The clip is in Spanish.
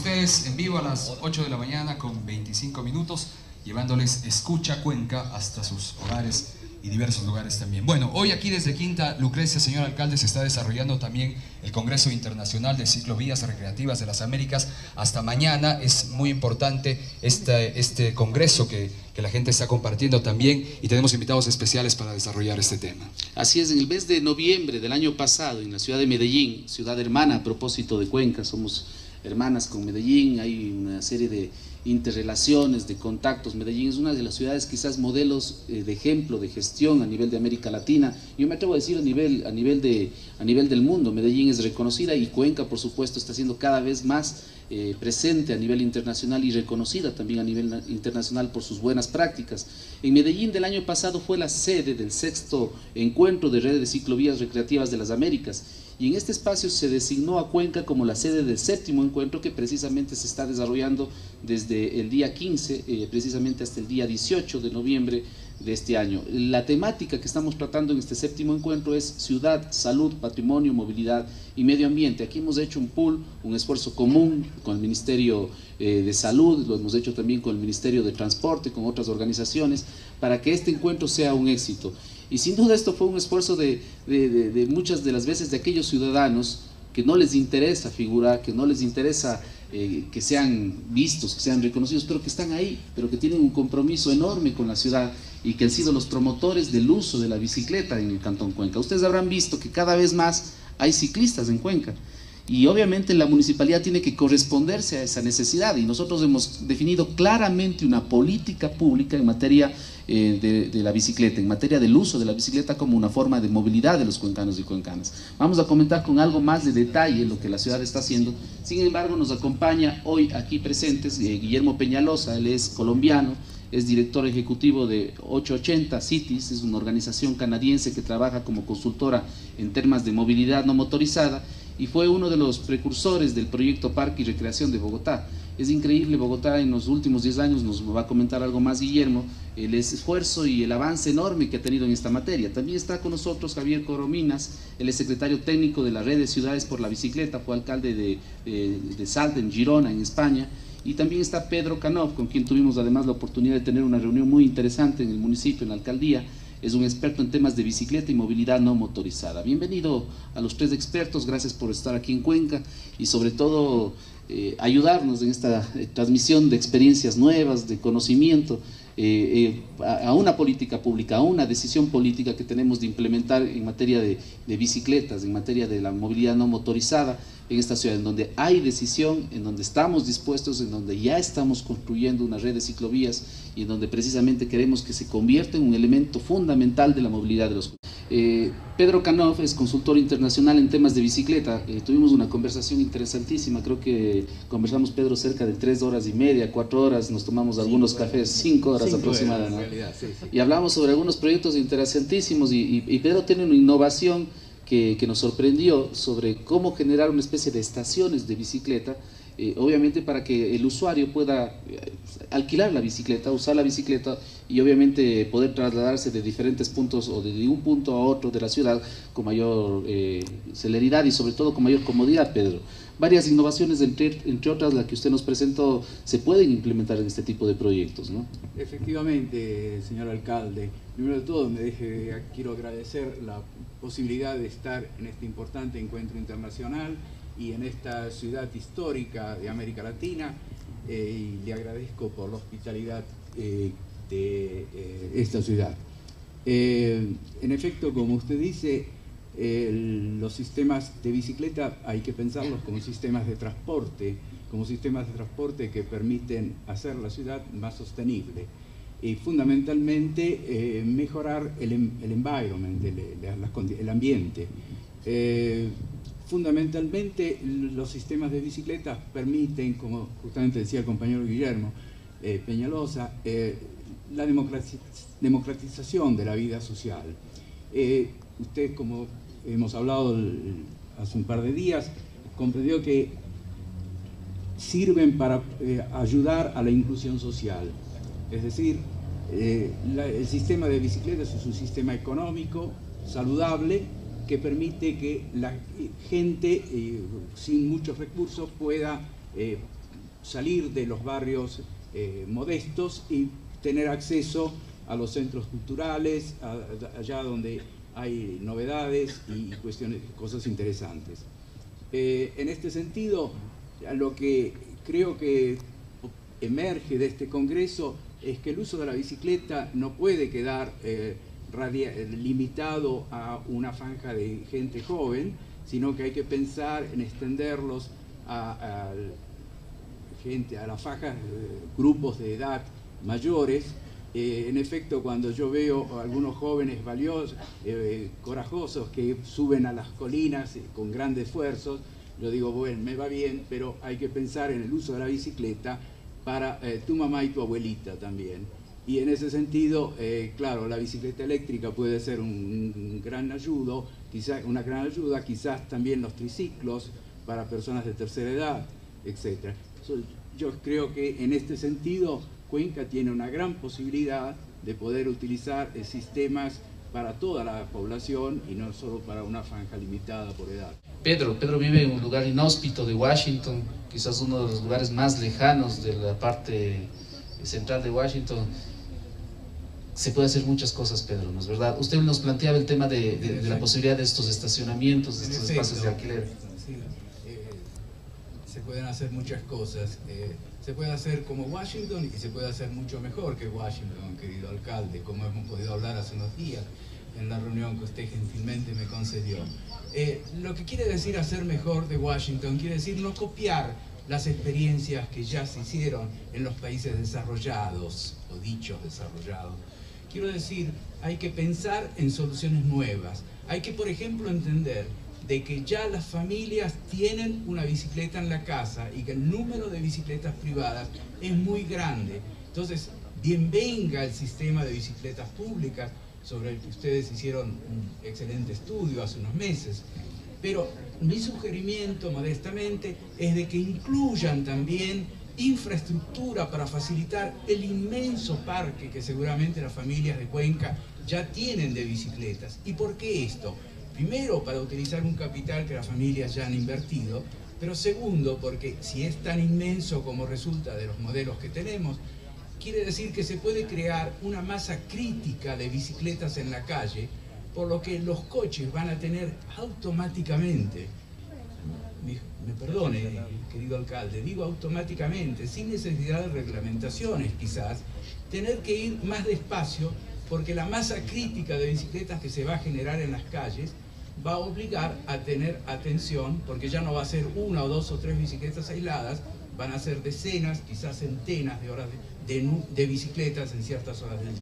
ustedes en vivo a las 8 de la mañana con 25 minutos, llevándoles Escucha Cuenca hasta sus hogares y diversos lugares también. Bueno, hoy aquí desde Quinta Lucrecia, señor alcalde, se está desarrollando también el Congreso Internacional de Ciclovías Recreativas de las Américas. Hasta mañana es muy importante este congreso que la gente está compartiendo también, y tenemos invitados especiales para desarrollar este tema. Así es, en el mes de noviembre del año pasado, en la ciudad de Medellín, ciudad hermana a propósito de Cuenca, somos hermanas con Medellín, hay una serie de interrelaciones, de contactos. Medellín es una de las ciudades quizás modelos de ejemplo de gestión a nivel de América Latina. Yo me atrevo a decir a nivel del mundo. Medellín es reconocida, y Cuenca, por supuesto, está siendo cada vez más presente a nivel internacional y reconocida también a nivel internacional por sus buenas prácticas. En Medellín del año pasado fue la sede del 6º encuentro de redes de ciclovías recreativas de las Américas, y en este espacio se designó a Cuenca como la sede del 7º encuentro, que precisamente se está desarrollando desde el día 15 precisamente hasta el día 18 de noviembre de este año. La temática que estamos tratando en este 7º encuentro es ciudad, salud, patrimonio, movilidad y medio ambiente. Aquí hemos hecho un pool, un esfuerzo común con el Ministerio de Salud, lo hemos hecho también con el Ministerio de Transporte, con otras organizaciones, para que este encuentro sea un éxito. Y sin duda esto fue un esfuerzo de muchas de las veces de aquellos ciudadanos que no les interesa figurar, que no les interesa que sean vistos, que sean reconocidos, pero que están ahí, pero que tienen un compromiso enorme con la ciudad y que han sido los promotores del uso de la bicicleta en el Cantón Cuenca. Ustedes habrán visto que cada vez más hay ciclistas en Cuenca, y obviamente la municipalidad tiene que corresponderse a esa necesidad, y nosotros hemos definido claramente una política pública en materia de la bicicleta, en materia del uso de la bicicleta como una forma de movilidad de los cuencanos y cuencanas. Vamos a comentar con algo más de detalle lo que la ciudad está haciendo. Sin embargo, nos acompaña hoy aquí presentes Guillermo Peñalosa. Él es colombiano, es director ejecutivo de 880 Cities, es una organización canadiense que trabaja como consultora en temas de movilidad no motorizada, y fue uno de los precursores del proyecto Parque y Recreación de Bogotá. Es increíble, Bogotá en los últimos 10 años, nos va a comentar algo más Guillermo, el esfuerzo y el avance enorme que ha tenido en esta materia. También está con nosotros Javier Corominas, él es secretario técnico de la Red de Ciudades por la Bicicleta, fue alcalde de Salta, en Girona, en España. Y también está Pedro Canov, con quien tuvimos además la oportunidad de tener una reunión muy interesante en el municipio, en la alcaldía. Es un experto en temas de bicicleta y movilidad no motorizada. Bienvenido a los tres expertos, gracias por estar aquí en Cuenca y sobre todo ayudarnos en esta transmisión de experiencias nuevas, de conocimiento, a una política pública, a una decisión política que tenemos de implementar en materia de bicicletas, en materia de la movilidad no motorizada en esta ciudad, en donde hay decisión, en donde estamos dispuestos, en donde ya estamos construyendo una red de ciclovías y en donde precisamente queremos que se convierta en un elemento fundamental de la movilidad de los Pedro Canov es consultor internacional en temas de bicicleta. Tuvimos una conversación interesantísima, creo que conversamos, Pedro, cerca de 3 horas y media, 4 horas, nos tomamos algunos cafés, 5 horas aproximadamente, ¿no? Sí. Y hablamos sobre algunos proyectos interesantísimos, y Pedro tiene una innovación que nos sorprendió sobre cómo generar una especie de estaciones de bicicleta, obviamente para que el usuario pueda alquilar la bicicleta, usar la bicicleta y obviamente poder trasladarse de diferentes puntos o de un punto a otro de la ciudad con mayor celeridad y sobre todo con mayor comodidad. Pedro, varias innovaciones, entre otras la que usted nos presentó, se pueden implementar en este tipo de proyectos, ¿no? Efectivamente, señor alcalde. Primero de todo, quiero agradecer la posibilidad de estar en este importante encuentro internacional y en esta ciudad histórica de América Latina, y le agradezco por la hospitalidad de esta ciudad. En efecto, como usted dice, los sistemas de bicicleta hay que pensarlos como sistemas de transporte, que permiten hacer la ciudad más sostenible y fundamentalmente mejorar el environment, el ambiente. Fundamentalmente los sistemas de bicicleta permiten, como justamente decía el compañero Guillermo Peñalosa, la democratización de la vida social. Usted, como hemos hablado hace un par de días, comprendió que sirven para ayudar a la inclusión social. Es decir, el sistema de bicicletas es un sistema económico, saludable, que permite que la gente sin muchos recursos pueda salir de los barrios modestos y tener acceso a los centros culturales, allá donde hay novedades y cosas interesantes. En este sentido, lo que creo que emerge de este congreso es que el uso de la bicicleta no puede quedar limitado a una franja de gente joven, sino que hay que pensar en extenderlos a las fajas, grupos de edad mayores. En efecto, cuando yo veo a algunos jóvenes valiosos, corajosos, que suben a las colinas con grandes esfuerzos, yo digo, bueno, me va bien, pero hay que pensar en el uso de la bicicleta para tu mamá y tu abuelita también. Y en ese sentido, claro, la bicicleta eléctrica puede ser una gran ayuda, quizás también los triciclos para personas de tercera edad, etc. Yo creo que en este sentido Cuenca tiene una gran posibilidad de poder utilizar sistemas para toda la población y no solo para una franja limitada por edad. Pedro vive en un lugar inhóspito de Washington, quizás uno de los lugares más lejanos de la parte central de Washington. Se puede hacer muchas cosas, Pedro, ¿no es verdad? Usted nos planteaba el tema de la posibilidad de estos estacionamientos, de estos espacios de alquiler. Sí, se pueden hacer muchas cosas. Se puede hacer como Washington y se puede hacer mucho mejor que Washington, querido alcalde, como hemos podido hablar hace unos días en la reunión que usted gentilmente me concedió. Lo que quiere decir hacer mejor de Washington, quiere decir no copiar las experiencias que ya se hicieron en los países desarrollados, o dichos desarrollados. Quiero decir, hay que pensar en soluciones nuevas. Hay que, por ejemplo, entender de que ya las familias tienen una bicicleta en la casa y que el número de bicicletas privadas es muy grande. Entonces, bienvenga el sistema de bicicletas públicas, sobre el que ustedes hicieron un excelente estudio hace unos meses. Pero mi sugerimiento, modestamente, es de que incluyan también infraestructura para facilitar el inmenso parque que seguramente las familias de Cuenca ya tienen de bicicletas. ¿Y por qué esto? Primero, para utilizar un capital que las familias ya han invertido, pero segundo, porque si es tan inmenso como resulta de los modelos que tenemos, quiere decir que se puede crear una masa crítica de bicicletas en la calle, por lo que los coches van a tener automáticamente, me perdone, querido alcalde, digo automáticamente, sin necesidad de reglamentaciones quizás, tener que ir más despacio, porque la masa crítica de bicicletas que se va a generar en las calles va a obligar a tener atención, porque ya no va a ser una o dos o tres bicicletas aisladas, van a ser decenas, quizás centenas de horas de bicicletas en ciertas horas del día.